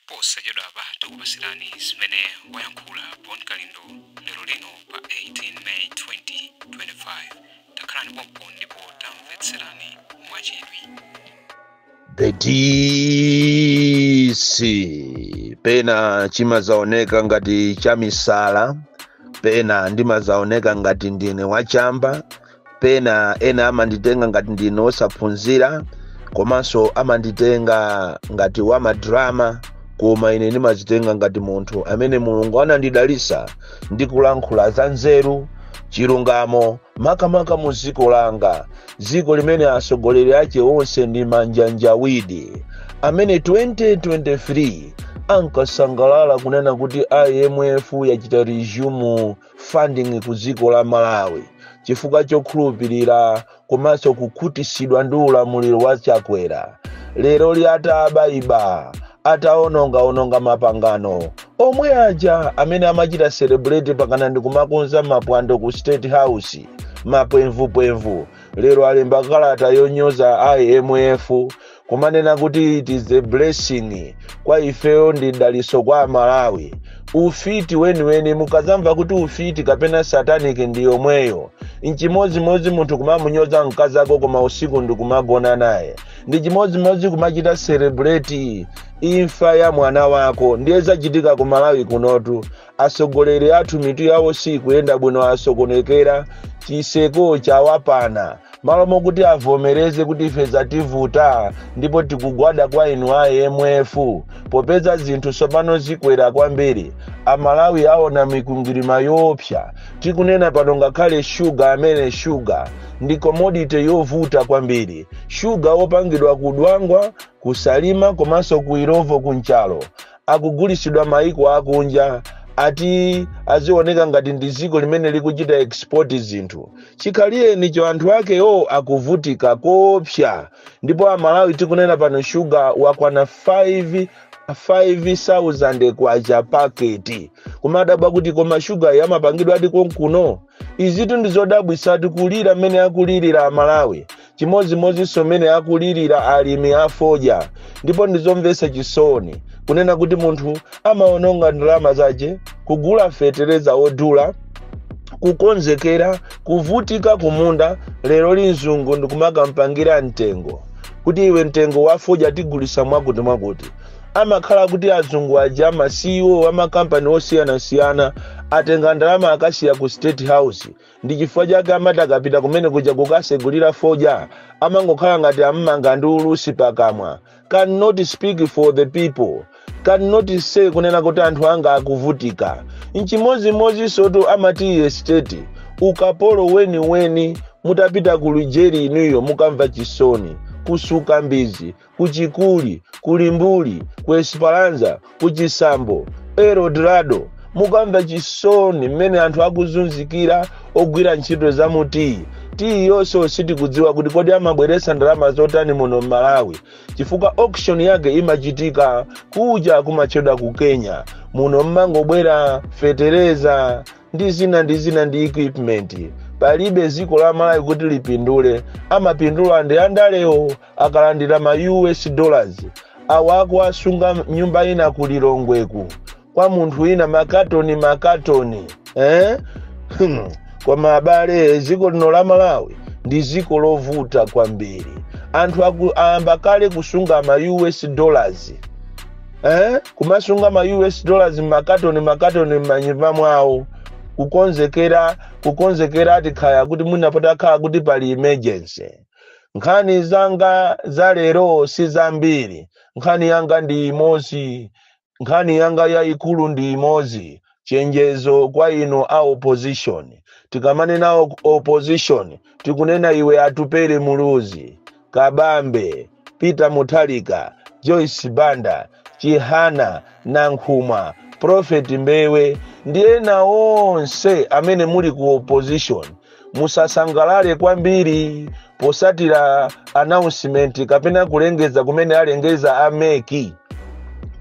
posachedwa apa tikupasirani zimene wayankhula Bon Kalindo lero lino pa 18 May 2025. Takhalani pompo ndipo tamvetserani mwachidwi. Betisi pena chimazaoneka ngati chamisala, pena ndimazaoneka ngati ndine wachamba, pena ena amanditenga ngati ndine osaphunzira, komanso amanditenga ngati wamadrama, koma ine ndimazitenga ngati munthu amene Mulungu anandidalitsa ndi kulankhula za nzeru, chilungamo, makamaka mu dziko langa, dziko limene atsogoleri ake onse ndi manjanjawidi, amene 2023 ankasangalala kunena kuti IMF yachita resume funding ku dziko la Malawi chifukwa chokhulupirira komanso kukhutitsidwa ndi ulamuliro wa Chakwera. Lero liataba ataononga mapangano omwe aja amene amachita celebrate pakana ndi kumakonza mapwando ku State House mapwemvupwemvu. Lero alemba kalata yonyoza IMF kumanena kuti it is a blessing kwa ifeyo ndi daliso kwa Malawi. Ufiti weniweni mukazamva kuti ufiti kapena satanic ndi yomweyo. Nchimodzi munthu kumamunyoza mkazi ako koma usiku ndi kumagona naye. Ndi chimodzi kumachita celebrate imfa ya mwana wako. Ndiye zachitika ku Malawi kunotu. Atsogoleri athu mitu yawo si kuyenda bwino, asokonekera chiseko chawapana. Malo mokuti avomereze kuti ife zativuta ndipo tikugwada kwa inu IMF popeza zinthu tsopano zikwera kwambiri. Amalawi aona mikungirima yopsa. Tikunena pano ngakhale sugar, amene sugar ndi commodity yovuta kwambiri. Sugar opangidwa kudwangwa, kusalima komanso kuirovo kunchalo, akugulisidwa maiko akunja ati azioneka ngati ndi dziko limene likuchita export zinthu. Chikaliye nicho anthu ake akuvutika kopsa. Ndipo Amalawi tikunena pano sugar wakwana 5,000 kwacha paketi. Kumadabwa kuti koma sugar yamapangidwa ati konkuno. Izitu ndizodabwisa kulira mene akulirira Amalawi. Chimodzi somene akulirira alimi afoja. Ndipo ndizomvesa chisoni kunena kuti munthu amaononga ndalama zaje kugula fetereza odula, kukonzekera, kuvutika kumunda. Lero linzungu ndikumakampangira mtengo kuti iwe mtengo wafoja tigulisa mwakuti. Amakhala kuti azungu aja CEO amakampani osiyana atenga ndalama akasiya ku State House. Ndi chifukwa chake amati akapita kumene kuja kukasegulira foja amangokhala ngati am'manga ndi ulusi pakamwa. Cannot speak for the people. Cannot say kunena kuti anthu anga akuvutika. Nchimodzi soto amati estate ukapolo weni mutapita ku Lujeri inuyo mukamva chisoni, kusuka mbizi, kuchikuli, kulimbuli, ku Esperanza, kuchisambo, Eldorado, mukamva chisoni mmene anthu akuzunzikira ogwira ntchito za muti. Yonso sitikudziwa kuti kodi amabweresa ndalama zotani muno Malawi chifukwa auction yake imachitika kuja kumachedwa ku Kenya. Muno mmangobwera fetereza ndi zina ndi equipment. Palibe dziko la Malawi kuti lipindule. Amapindula ndi andalewo akalandira ma US dollars. Awako asunga nyumba ina kulilongweku kwa munthu ina makatoni. Kwa mabale dziko lino la Malawi ndi dziko lovuta kwambiri. Anthu ayamba kale kusunga ma US dollars. Kumasunga ma US dollars makatoni m'manyumba mwawo. Kukonzekera ati khaya kuti munapota khala kuti pali emergency. Nkhani zanga za lero si zambiri. Nkhani yanga ndi imodzi. Nkhani yanga yayikulu ndi imodzi. Chenjezo kwa inu a opposition. Tikamanena opposition tikunena iwe Atupele Muluzi, Kabambe, Peter Mutharika, Joyce Banda, Chihana Nankhumwa, Prophet Mbewe ndi ena onse amene muli ku opposition. Musasangalale kwambiri posatira announcement kapena kulengeza kumene alengeza ameki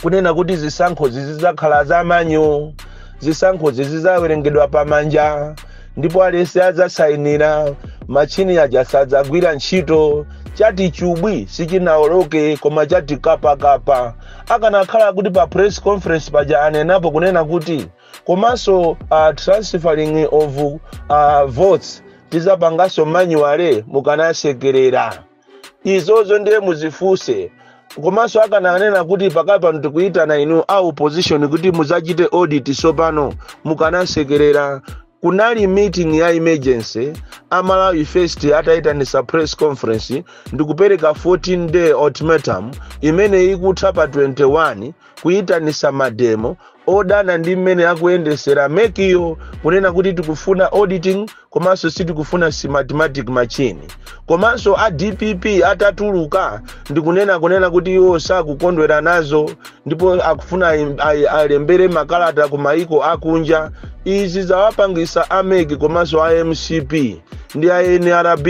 kunena kuti zisankho zizakhala zamanyo, zisankho zizawerengedwa pamanja. ndipo alese adzasainira machini aja sadzagwira ntchito chati chubwi sichinaoloke koma chati kapakapa. Akanakhala kuti pa press conference paja anenapo kunena kuti komanso transferring of votes tizapangaso manuale mukanasekerera. Izozo ndiye muzifuse. Komanso akananena kuti pakapa ndikuitana inu au opposition kuti muzachite audit sopano mukanasekerera. Kunali meeting ya emergency Malawi First ataitanisa press conference ndikupereka 14-day ultimatum imene ikutha pa 21 kuitanisa mademo odana ndi mmene akuyendesera mekiyo kunena kuti tikufuna auditing komanso sitikufuna mathematic machine. Komanso a DPP atatuluka ndikunena kuti iwo sakukondwera nazo ndipo akufuna alembere makalata ku maiko akunja. Izi zawapangisa ameki komanso MCP ndi NRB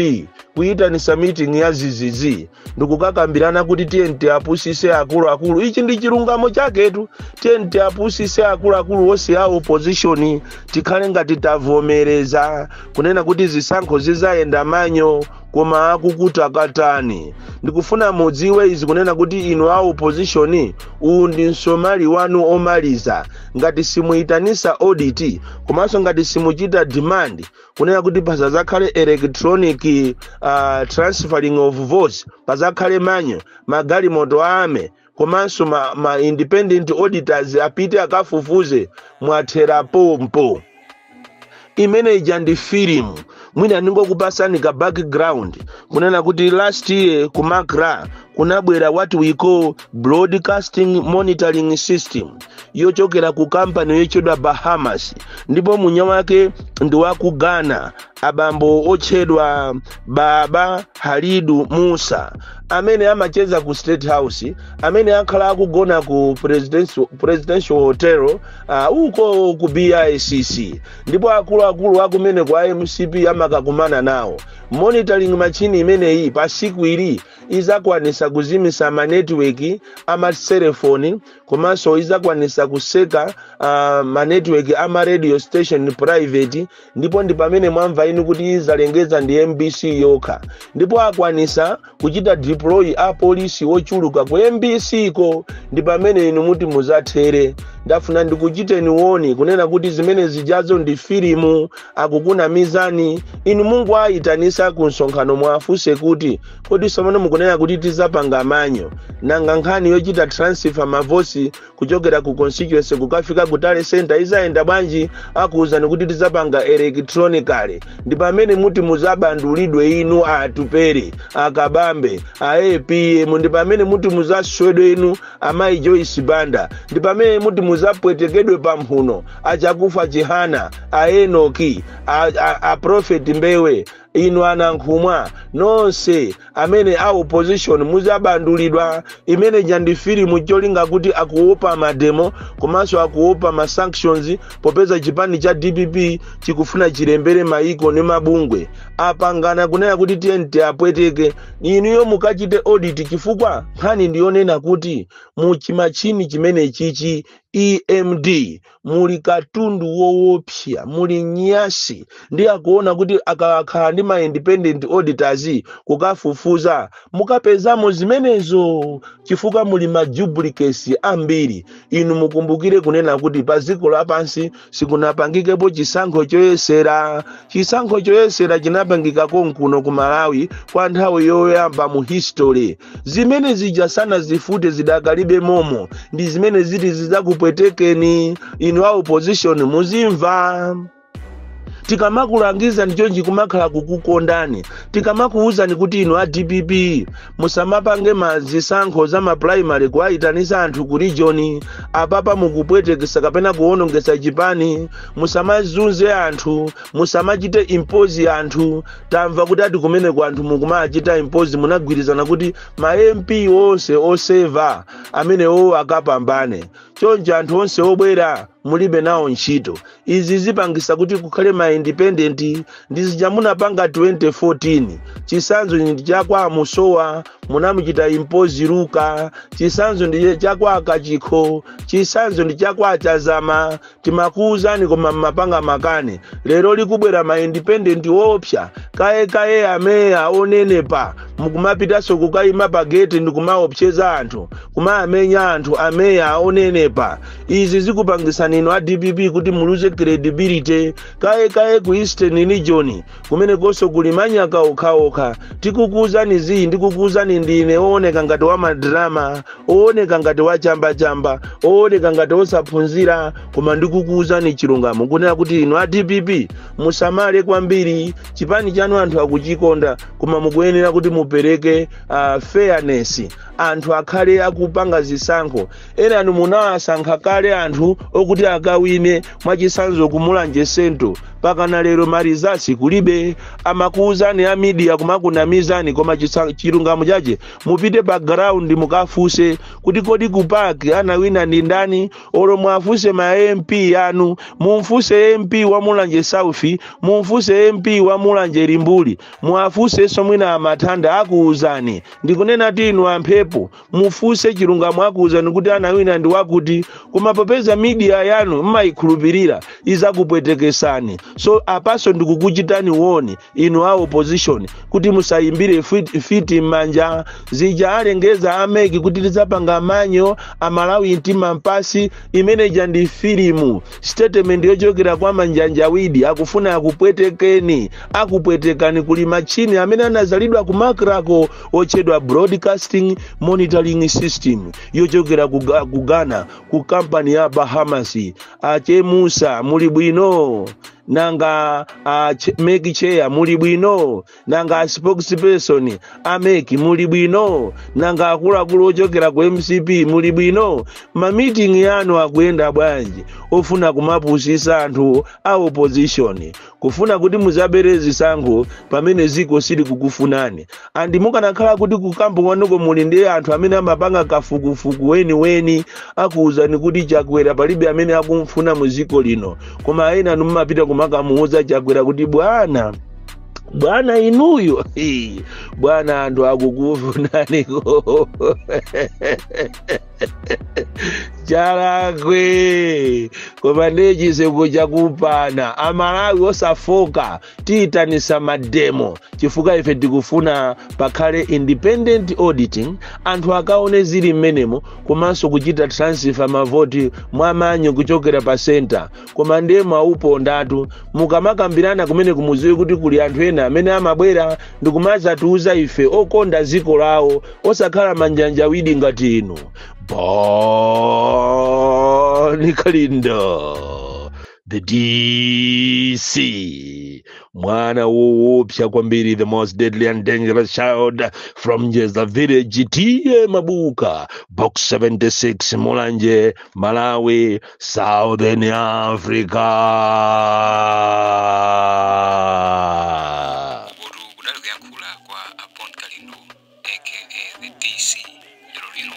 kuitanisa meeting ya zizizi ndikukakambirana kuti TNT apusise akulu. Ichi ndi chilungamo chaketu. TNT apusise akulu wose ya opposition tikhale ngati tavomereza kunena kuti zisankho zizayenda manyo koma akukuta katani. Ndikufuna mudziwe izi kunena kuti inu a opposition uwu ndi msomali wanu omaliza ngati simuitanisa audit komanso ngati simuchita demand kunena kuti pazakhale electronic transferring of votes, pazakhale manyo magalimoto ame komanso ma independent auditors apite akafufuze mwathera pompo. Imene ija ndi film mwina ndingokupasani ka background kunena kuti last year ku Makra kunabwera what we call broadcasting monitoring system yochokera ku company yochedwa Bahamas ndipo munya wake ndi wa ku Ghana abambo ochedwa Baba Halidu Musa amene amacheza ku State House amene akhala akugona ku presidential hotel uko ku BICC ndipo akulu akumene kwa MCP amakakumana nawo. Monitoring machine imene iyi pa siku ili izakwanisa kuzimisa ma network ama cellphone komanso izakwanisa kuseka ma network ama radio station private ndipo ndi pamene mwamva inu kuti izalengeza ndi MBC yokha ndipo akwanisa kuchita deploy a police wochuluka ku MBC ko ndi pamene inu muti muzathere. Ndafuna ndikuchiteni woni kunena kuti zimene zijazo ndi filimu akukuna mizani inu Mungu aitanisa ku nsonkhano mwafuse kuti kodi somano mukunena kuti tizapanga manyo nanga nkhani yochita transfer mavosi kuchokera ku constituency kukafika ku tale center izaenda bwanji akuuzani kuti tizapanga electronically ndi pamene muti muzabandulidwe inu atupere akabambe APM ndi pamene muti muzaswedwe inu amayi Joyce Banda ndi pamene muti muzapwetekedwe pamhuno achakufa Jehana Enoki a prophet Mbewe inu anankhumwa nonse amene a opposition muzabandulidwa. Imene jandi filimu cholinga kuti akuopa mademo komanso akuopa ma sanctions popeza chipani cha DPP chikufuna chilembere maiko ne mabungwe apangana kunena kuti TNT apweteke. Inuyo mukachite audit chifukwa nkhani ndionena kuti mu chimachini chimene chichi EMD muli katundu woopsya muli nyasi ndi akuona kuti akakhala ndi ma independent auditors kukafufuza mukapezamo zimenezo chifukwa muli ma duplicates ambiri. Inu mukumbukire kunena kuti pa dziko lapansi sikunapangikepo chisankho choyesera. Chisankho choyesera chinapangika konkuno ku Malawi kwa nthawi yoyamba mu history. Zimene zija sana zifute zidakalibe momo ndi zimene ziti zizakupwetekeni inu a opposition muzimva. Tikamakulangiza ndichonji kumakhala kukukondani tikamakuuzani kuti inu a DPP musamapange mazisankho za ma primary kuaitanisa anthu ku region apapa mukupwetekesa kapena kuonongesa chipani musamazunze anthu musamachite impose anthu. Tamva kuti ati kumene kwa anthu mukumachita impose munagwirizana kuti ma MP onse oseva amene akapambane chonje anthu onse obwera mulibe nawo ntchito. Izi zipangisa kuti kukhale ma independent ndizijamunapanga 2014. Chisanzo ndi chakwa Musowa munamuchita impose Luka, chisanzo ndi chakwa Kachikho, chisanzo ndi chakwa Chazama, timakuuzani koma mapanga makane. Lero likubwera ma independent opsha kaye ameya onenepa mukumapitaso kukayima pageti ndikumaopseza anthu kumaamenya anthu ameya onenepa. Izi zikupangisa nino a DPP kuti muluze credibility kaye ku Eastern region kumene koso kulimanyaka okhaokha. Tikukuuzani zi ndikukuuzani ndine ooneka ngati wa madrama, ooneka ngati wa chamba ooneka ngati osaphunzira, koma ndikukuuzani chilungamo kunena kuti ino a DPP musamale kwambiri. Chipani chanu anthu akuchikonda koma mukuyenera kuti mupereke fairness. Anthu akhale akupanga zisankho. Ena anu munawasankha kale anthu okuti akawine mwachisanzo kumulanje sento pakana lero marizasi kulibe. Amakuuzani a media kumakunamizani koma chilungamo chache mupite background mukafuse kuti kodi kupaki anawina ndi ndani. Olo mwafuse ma MP anu, mumfuse MP wa Mulanje South, mumfuse MP wa Mulanje Limbuli, mwafuse somwina Amathanda akuuzani. Ndikunena tinu amphepo mufuse chilungamo akuuzani kuti anawina ndi wakuti, koma popeza media yanu mmayikhulupirira izakupwetekesani. So apaso ndikukuchitani woni inu a opposition kuti musayimbire fiti manja zija alengeza ameki kuti lizapanga manyo amalawi ntima mpasi. Imeneja ndi filimu statement yochokera kwa Manjanjawidi akufuna akupwetekeni, akupwetekani kuli machini amene anazalidwa ku makrako ochedwa Broadcasting Monitoring System yochokera ku Ghana ku company ya Bahamas. Ache Musa muli bwino, nanga Meki Chair muli bwino, nanga spokesperson ameki muli bwino, nanga akuluakulu ochokera ku MCP muli bwino. Ma meeting yanu akuyenda bwanji? Ofuna kumapusisa anthu a opposition, kufuna kuti muzabere zisankho pamene ziko sili kukufunani. Andi mukanakhala kuti kukambo kwanuko muli ndi anthu amene amapanga kafukufuku weni akuuzani kuti Chakwera palibe amene akumfuna muziko lino, koma ena numapita kumakamuuza Chakwera kuti bwana inuyo bwana anthu akukufunaniko chalakwe koma ndechiseko chakupana. Amalawi osafoka tiyitanisa mademo chifukwa ife tikufuna pakhale independent auditing, anthu akaone zili mmenemo, komanso kuchita transfer mavoti mwamanyo kuchokera pa center. Koma ndemo aupo ndatu mukamakambirana kumene kumuziwe kuti kuli anthu ena amene amabwera ndikumaza tuuza ife okonda ziko lawo osakhala Manjanjawidi ngati inu. Boni Kalindo, the DC, mwana woopsha kwambiri, the most deadly and dangerous child from Jeza village, T.A. Mabuka, box 76, Mulanje, Malawi, Southern Africa. Kudalugyankula kwa Boni Kalindo aka the DC lero lino